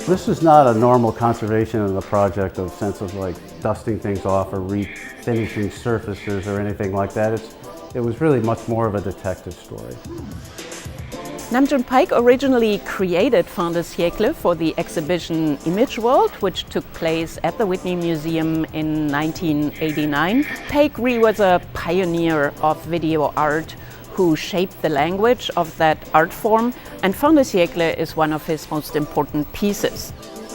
This is not a normal conservation of the project of sense of like dusting things off or refinishing surfaces or anything like that. It was really much more of a detective story. Nam June Paik originally created Fin de Siècle for the exhibition Image World, which took place at the Whitney Museum in 1989. Paik really was a pioneer of video art who shaped the language of that art form, and Fin de Siècle is one of his most important pieces.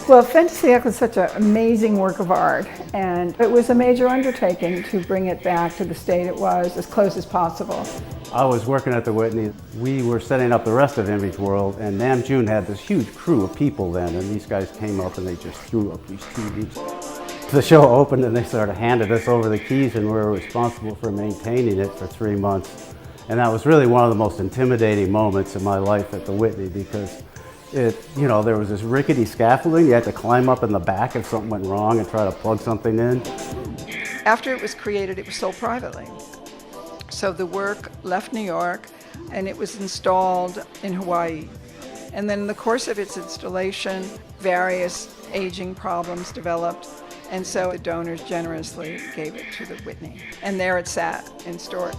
Well, Fin de Siècle is such an amazing work of art, and it was a major undertaking to bring it back to the state it was, as close as possible. I was working at the Whitney. We were setting up the rest of Image World, and Nam June had this huge crew of people then, and these guys came up and they just threw up these TVs. The show opened and they sort of handed us over the keys, and we were responsible for maintaining it for 3 months. And that was really one of the most intimidating moments in my life at the Whitney, because there was this rickety scaffolding. You had to climb up in the back if something went wrong and try to plug something in. After it was created, it was sold privately. So the work left New York and it was installed in Hawaii. And then in the course of its installation, various aging problems developed. And so the donors generously gave it to the Whitney. And there it sat in storage.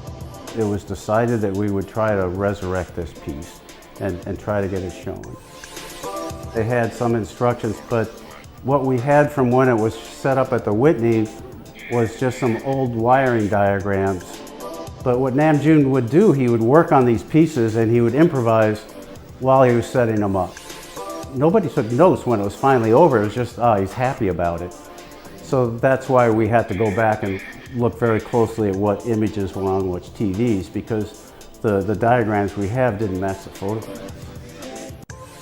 It was decided that we would try to resurrect this piece and try to get it shown. They had some instructions, but what we had from when it was set up at the Whitney was just some old wiring diagrams. But what Nam June would do, he would work on these pieces and he would improvise while he was setting them up. Nobody took notes when it was finally over. It was just, he's happy about it. So that's why we had to go back and look very closely at what images were on which TVs, because the diagrams we have didn't match the photographs.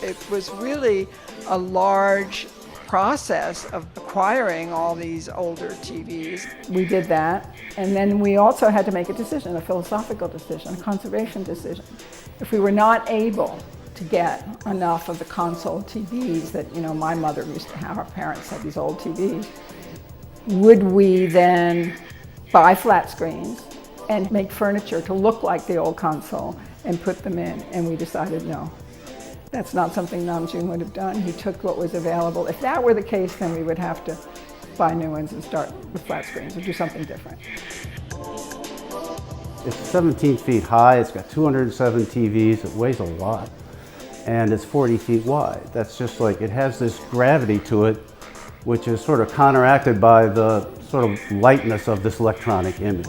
It was really a large process of acquiring all these older TVs. We did that, and then we also had to make a decision, a philosophical decision, a conservation decision. If we were not able to get enough of the console TVs that my mother used to have, our parents had these old TVs, would we then buy flat screens and make furniture to look like the old console and put them in? And we decided no. That's not something Nam June would have done. He took what was available. If that were the case, then we would have to buy new ones and start with flat screens or do something different. It's 17 feet high, it's got 207 TVs, it weighs a lot, and it's 40 feet wide. That's just like, it has this gravity to it, which is sort of counteracted by the sort of lightness of this electronic image.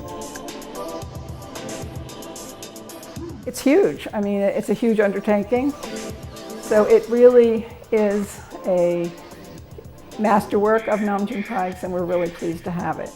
It's huge. I mean, it's a huge undertaking. So it really is a masterwork of Nam June Paik's, and we're really pleased to have it.